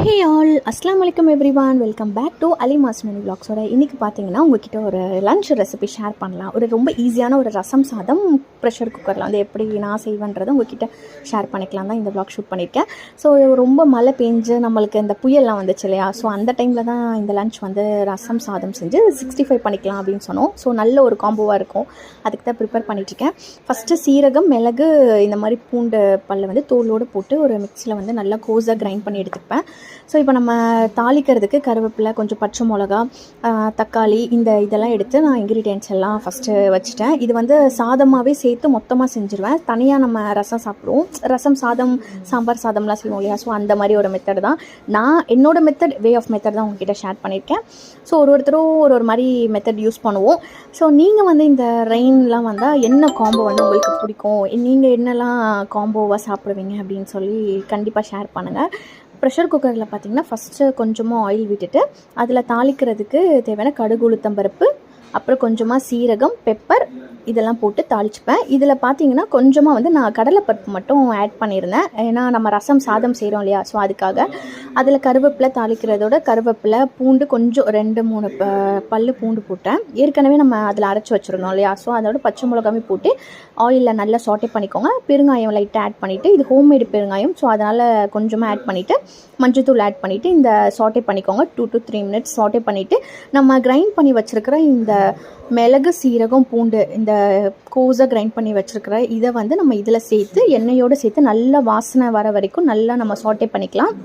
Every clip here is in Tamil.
ஹே ஆல் அஸ்லாம் வலைக்கம் எவ்ரிவான், வெல்கம் பேக் டு அலிமாஸ் மினி விளாக்ஸோட. இன்றைக்கி பார்த்தீங்கன்னா உங்ககிட்ட ஒரு லன்ச் ரெசிபி ஷேர் பண்ணலாம். ஒரு ரொம்ப ஈஸியான ஒரு ரசம் சாதம் ப்ரெஷர் குக்கரில் வந்து எப்படி நான் செய்வேன்றதை உங்ககிட்ட ஷேர் பண்ணிக்கலாம் தான் இந்த விளாக் ஷூட் பண்ணியிருக்கேன். ஸோ ரொம்ப மழை பெஞ்சு நம்மளுக்கு இந்த புயல்லாம் வந்துச்சு இல்லையா, ஸோ அந்த டைமில் தான் இந்த லன்ச் வந்து ரசம் சாதம் செஞ்சு 65 பண்ணிக்கலாம் அப்படின்னு சொன்னோம். ஸோ நல்ல ஒரு காம்போவாக இருக்கும், அதுக்கு தான் ப்ரிப்பேர் பண்ணிகிட்ருக்கேன். ஃபஸ்ட்டு சீரகம், மிளகு, இந்த மாதிரி பூண்டு பல்லை வந்து தோலோடு போட்டு ஒரு மிக்ஸியில் வந்து நல்லா கோஸாக கிரைண்ட் பண்ணி எடுத்துப்பேன். ஸோ இப்போ நம்ம தாளிக்கிறதுக்கு கருவேப்பிலை, கொஞ்சம் பச்சை மிளகா, தக்காளி, இதெல்லாம் எடுத்து நான் இன்க்ரீடியன்ட்ஸ் எல்லாம் ஃபஸ்ட்டு வச்சுட்டேன். இது வந்து சாதமாகவே சேர்த்து மொத்தமாக செஞ்சுருவேன். தனியாக நம்ம ரசம் சாப்பிடுவோம், ரசம் சாதம், சாம்பார் சாதம்லாம் செய்வோம் இல்லையா, ஸோ அந்த மாதிரி ஒரு மெத்தட் தான். நான் என்னோடய வே ஆஃப் மெத்தட் தான் உங்ககிட்ட ஷேர் பண்ணியிருக்கேன். ஸோ ஒருத்தரும் ஒரு மாதிரி மெத்தட் யூஸ் பண்ணுவோம். ஸோ நீங்கள் வந்து இந்த ரெயின்லாம் வந்தால் என்ன காம்போ வந்து உங்களுக்கு பிடிக்கும், நீங்கள் என்னெல்லாம் காம்போவாக சாப்பிடுவீங்க அப்படின்னு சொல்லி கண்டிப்பாக ஷேர் பண்ணுங்கள். ப்ரெஷர் குக்கரில் பார்த்திங்கன்னா ஃபஸ்ட்டு கொஞ்சமாக ஆயில் விட்டுட்டு அதில் தாளிக்கிறதுக்கு தேவையான கடுகு, உளுத்தம்பருப்பு, அப்புறம் கொஞ்சமாக சீரகம், பெப்பர் இதெல்லாம் போட்டு தாளிச்சுப்பேன். இதில் பார்த்தீங்கன்னா கொஞ்சமாக வந்து நான் கடலைப்பருப்பு மட்டும் ஆட் பண்ணியிருந்தேன், ஏன்னா நம்ம ரசம் சாதம் செய்கிறோம் இல்லையா, ஸோ அதுக்காக. அதில் கருவேப்பிலை தாளிக்கிறதோட கருவேப்பிலை, பூண்டு கொஞ்சம் 2-3 பல் பூண்டு போட்டேன். ஏற்கனவே நம்ம அதில் அரைச்சி வச்சுருந்தோம் இல்லையா, ஸோ அதோட பச்சை மிளகாவே போட்டு ஆயிலில் நல்லா சாட்டே பண்ணிக்கோங்க. பெருங்காயம் லைட்டாக ஆட் பண்ணிவிட்டு, இது ஹோம்மேடு பெருங்காயம், ஸோ அதனால் கொஞ்சமாக ஆட் பண்ணிவிட்டு மஞ்சத்தூள் ஆட் பண்ணிவிட்டு இந்த சாட்டே பண்ணிக்கோங்க. 2 to 3 minutes சாட்டே பண்ணிவிட்டு நம்ம கிரைண்ட் பண்ணி வச்சுருக்கிற இந்த மிளகு, சீரகம், பூண்டு, இந்த கோஸாக கிரைண்ட் பண்ணி வச்சுருக்கிற இதை வந்து நம்ம இதில் சேர்த்து எண்ணெயோடு சேர்த்து நல்லா வாசனை வர வரைக்கும் நல்லா நம்ம சாட்டே பண்ணிக்கலாம்.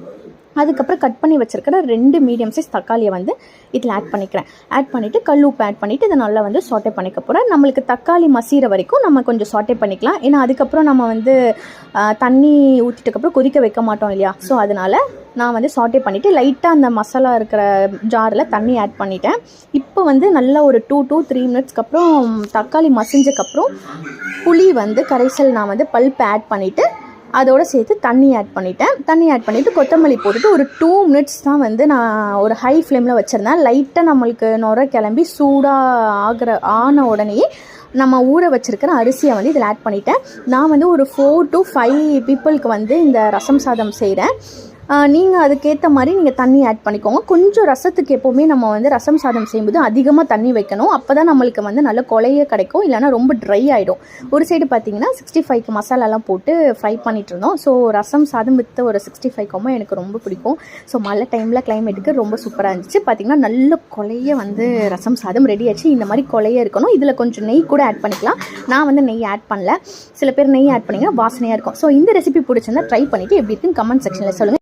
அதுக்கப்புறம் கட் பண்ணி வச்சுருக்கிற 2 மீடியம் சைஸ் தக்காளியை வந்து இதில் ஆட் பண்ணிக்கிறேன். ஆட் பண்ணிவிட்டு கல் உப்பு ஆட் பண்ணிவிட்டு இதை நல்லா வந்து சாட்டே பண்ணிக்க போகிறேன். நம்மளுக்கு தக்காளி மசிகிற வரைக்கும் நம்ம கொஞ்சம் சாட்டே பண்ணிக்கலாம், ஏன்னா அதுக்கப்புறம் நம்ம வந்து தண்ணி ஊற்றிட்டுக்கப்புறம் கொதிக்க வைக்க மாட்டோம் இல்லையா, ஸோ அதனால் நான் வந்து சாட்டே பண்ணிவிட்டு லைட்டாக அந்த மசாலா இருக்கிற ஜாரில் தண்ணி ஆட் பண்ணிட்டேன். இப்போ வந்து நல்லா ஒரு 2 to 3 minutesக்கு அப்புறம் தக்காளி மசிஞ்சக்கப்புறம் புளி வந்து கரைசல் நான் வந்து பல்ப் ஆட் பண்ணிவிட்டு அதோடு சேர்த்து தண்ணி ஆட் பண்ணிவிட்டு கொத்தமல்லி போட்டுட்டு ஒரு 2 minutes தான் வந்து நான் ஒரு ஹை ஃப்ளேமில் வச்சுருந்தேன். லைட்டாக நம்மளுக்கு நுர கிளம்பி சூடாக ஆன உடனேயே நம்ம ஊற வச்சுருக்கிற அரிசியை வந்து இதில் ஆட் பண்ணிட்டேன். நான் வந்து ஒரு 4 to 5 பீப்புளுக்கு வந்து இந்த ரசம் சாதம் செய்கிறேன். நீங்கள் அதுக்கேற்ற மாதிரி நீங்கள் தண்ணி ஆட் பண்ணிக்கோங்க. கொஞ்சம் ரசத்துக்கு எப்போவுமே நம்ம வந்து ரசம் சாதம் செய்யும்போது அதிகமாக தண்ணி வைக்கணும், அப்போ தான் நம்மளுக்கு வந்து நல்ல கொலையே கிடைக்கும், இல்லைனா ரொம்ப ட்ரை ஆகிடும். ஒரு சைடு பார்த்திங்கன்னா 65க்கு மசாலாலாம் போட்டு ஃப்ரை பண்ணிகிட்டு இருந்தோம். ஸோ ரசம் சாதம் வித் ஒரு 65 எனக்கு ரொம்ப பிடிக்கும். ஸோ மழை டைமில் கிளைமேட்டுக்கு ரொம்ப சூப்பராக இருந்துச்சு. பார்த்திங்கன்னா நல்ல கொலைய வந்து ரசம் சாதம் ரெடி ஆச்சு. இந்த மாதிரி கொலையே இருக்கணும். இதில் கொஞ்சம் நெய் கூட ஆட் பண்ணிக்கலாம். நான் வந்து நெய் ஆட் பண்ணல, சில பேர் நெய் ஆட் பண்ணிங்கன்னா வாசனையாக இருக்கும். ஸோ இந்த ரெசிபி பிடிச்சிருந்தா ட்ரை பண்ணிவிட்டு எப்படி இருக்குன்னு கமெண்ட் செக்ஷனில் சொல்லுங்கள்.